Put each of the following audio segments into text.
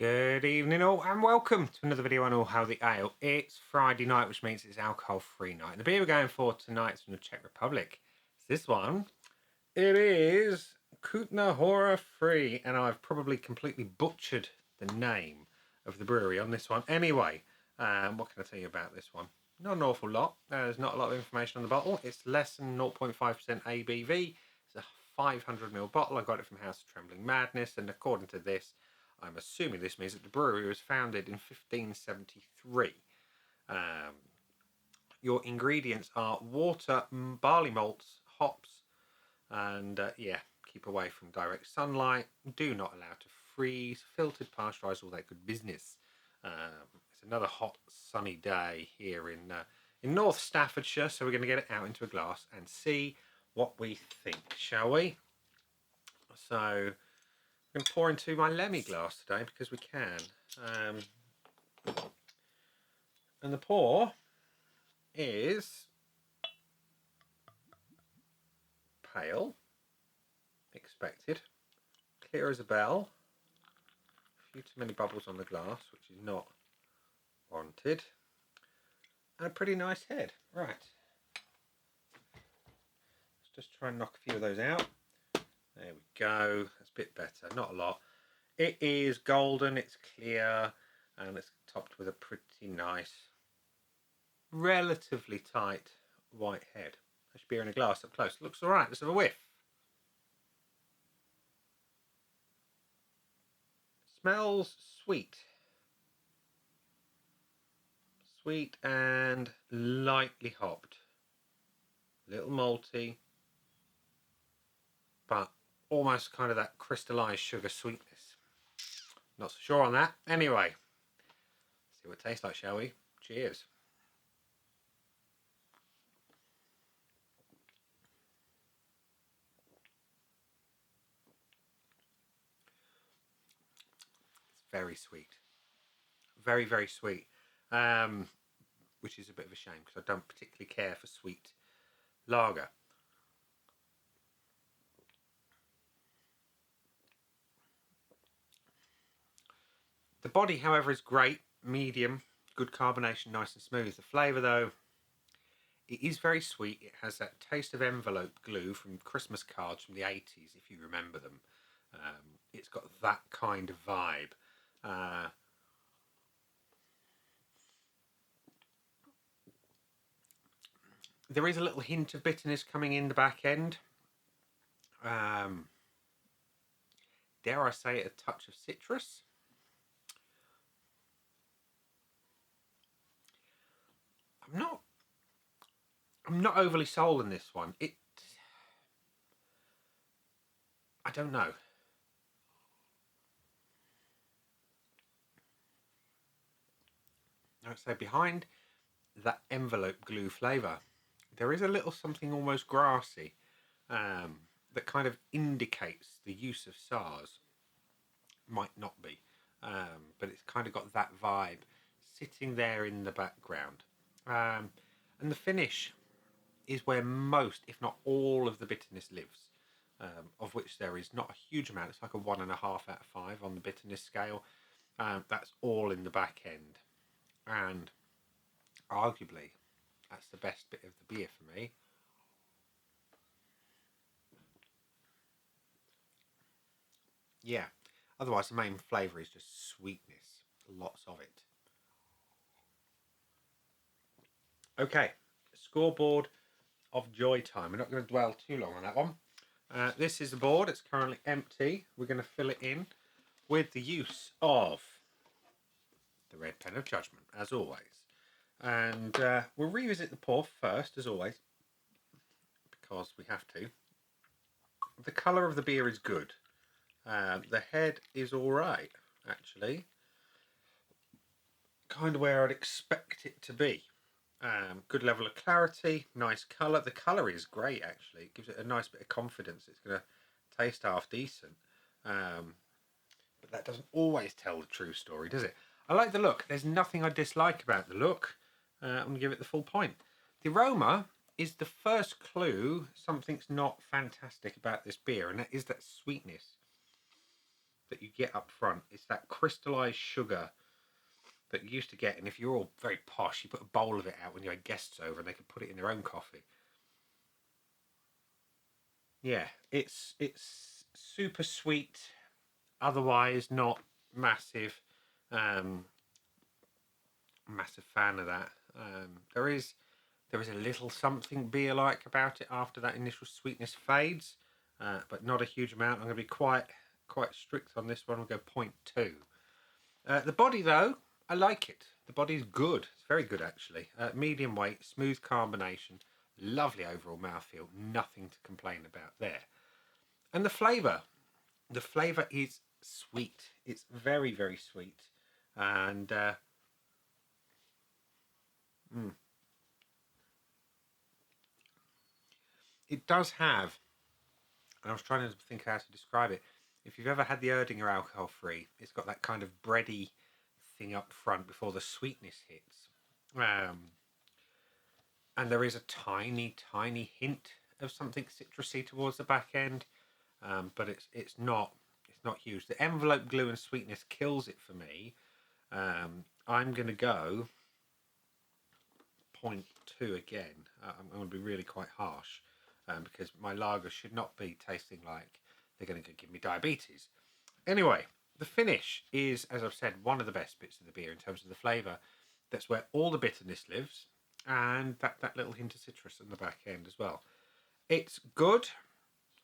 Good evening all and welcome to another video on All How the Ale. It's Friday night, which means it's alcohol-free night. And the beer we're going for tonight is from the Czech Republic. It's this one. It is KUTNA HORA free, and I've probably completely butchered the name of the brewery on this one. Anyway, what can I tell you about this one? Not an awful lot. There's not a lot of information on the bottle. It's less than 0.5% ABV. It's a 500ml bottle. I got it from House of Trembling Madness, and according to this, I'm assuming this means that the brewery was founded in 1573. Your ingredients are water, barley malts, hops, and keep away from direct sunlight. Do not allow to freeze. Filtered, pasteurised, all that good business. It's another hot, sunny day here in North Staffordshire, so we're going to get it out into a glass and see what we think, shall we? So I'm going to pour into my Lemmy glass today because we can. And the pour is pale, expected, clear as a bell, a few too many bubbles on the glass, which is not wanted, and a pretty nice head. Right, let's just try and knock a few of those out. There we go, that's a bit better, not a lot. It is golden, it's clear, and it's topped with a pretty nice, relatively tight white head. That's beer in a glass up close. Looks alright, let's have a whiff. Smells sweet. Sweet and lightly hopped. A little malty, but almost kind of that crystallised sugar sweetness. Not so sure on that. Anyway, see what it tastes like, shall we? Cheers. It's very sweet. Very, very sweet. Which is a bit of a shame because I don't particularly care for sweet lager. The body, however, is great, medium, good carbonation, nice and smooth. The flavour, though, it is very sweet. It has that taste of envelope glue from Christmas cards from the 80s, if you remember them. It's got that kind of vibe. There is a little hint of bitterness coming in the back end. Dare I say it, a touch of citrus. I'm not overly sold on this one. I don't know. I'd say behind that envelope glue flavour, there is a little something almost grassy that kind of indicates the use of SARS. Might not be, but it's kind of got that vibe sitting there in the background. And the finish is where most, if not all, of the bitterness lives, of which there is not a huge amount. It's like a 1.5 out of 5 on the bitterness scale. That's all in the back end, and arguably that's the best bit of the beer for me. Yeah, otherwise the main flavour is just sweetness, lots of it. Okay, scoreboard of joy time. We're not going to dwell too long on that one. This is the board. It's currently empty. We're going to fill it in with the use of the red pen of judgment, as always. And we'll revisit the pour first, as always, because we have to. The colour of the beer is good. The head is alright, actually. Kind of where I'd expect it to be. Good level of clarity, nice colour. The colour is great, actually. It gives it a nice bit of confidence. It's going to taste half decent. But that doesn't always tell the true story, does it? I like the look. There's nothing I dislike about the look. I'm going to give it the full point. The aroma is the first clue something's not fantastic about this beer, and that is that sweetness. that you get up front. It's that crystallized sugar that you used to get, and if you're all very posh, you put a bowl of it out when you had guests over and they could put it in their own coffee. Yeah, it's super sweet, otherwise not massive. Massive fan of that. There is a little something beer-like about it after that initial sweetness fades, but not a huge amount. I'm going to be quite strict on this one. We'll go 0.2. The body, though, I like it. The body's good. It's very good, actually. Medium weight, smooth carbonation, lovely overall mouthfeel. Nothing to complain about there. And the flavour. The flavour is sweet. It's very, very sweet. And it does have, and I was trying to think how to describe it. If you've ever had the Erdinger alcohol-free, it's got that kind of bready thing up front before the sweetness hits. And there is a tiny, tiny hint of something citrusy towards the back end, but it's not huge. The envelope glue and sweetness kills it for me. I'm going to go 0.2 again. I'm going to be really quite harsh because my lagers should not be tasting like they're going to give me diabetes. Anyway, the finish is, as I've said, one of the best bits of the beer in terms of the flavour. That's where all the bitterness lives, and that little hint of citrus in the back end as well. It's good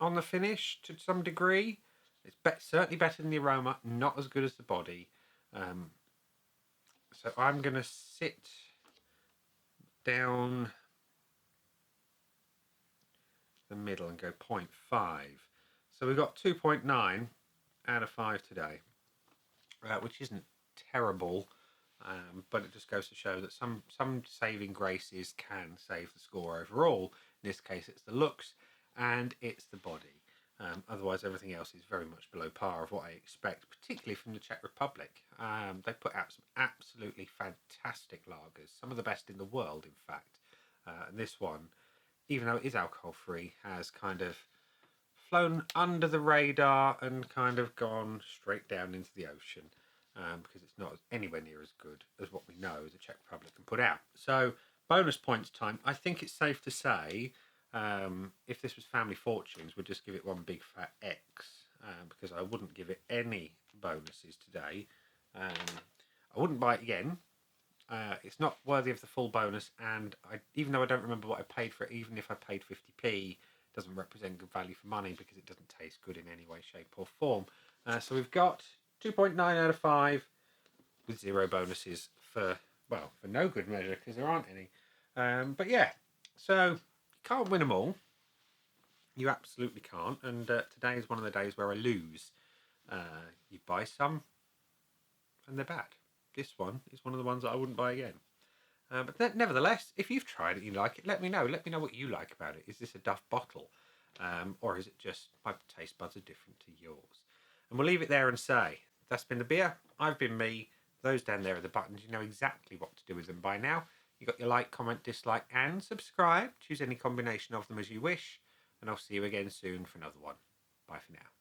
on the finish to some degree. It's certainly better than the aroma, not as good as the body. So I'm going to sit down the middle and go 0.5. So we've got 2.9 out of 5 today, which isn't terrible, but it just goes to show that some saving graces can save the score overall. In this case, it's the looks and it's the body. Otherwise, everything else is very much below par of what I expect, particularly from the Czech Republic. They put out some absolutely fantastic lagers, some of the best in the world, in fact. And this one, even though it is alcohol-free, has kind of flown under the radar and kind of gone straight down into the ocean because it's not anywhere near as good as what we know the Czech Republic can put out. So, bonus points time. I think it's safe to say if this was Family Fortunes, we'd just give it one big fat X because I wouldn't give it any bonuses today. I wouldn't buy it again. It's not worthy of the full bonus, and even though I don't remember what I paid for it, even if I paid 50p, it doesn't represent good value for money because it doesn't taste good in any way, shape or form. So we've got 2.9 out of 5 with 0 bonuses for no good measure because there aren't any. But yeah, so you can't win them all. You absolutely can't, and today is one of the days where I lose. You buy some and they're bad. This one is one of the ones that I wouldn't buy again. But nevertheless, if you've tried it and you like it, let me know. Let me know what you like about it. Is this a Duff bottle? Or is it just my taste buds are different to yours? And we'll leave it there and say, that's been the beer. I've been me. Those down there are the buttons. You know exactly what to do with them by now. You got your like, comment, dislike, and subscribe. Choose any combination of them as you wish. And I'll see you again soon for another one. Bye for now.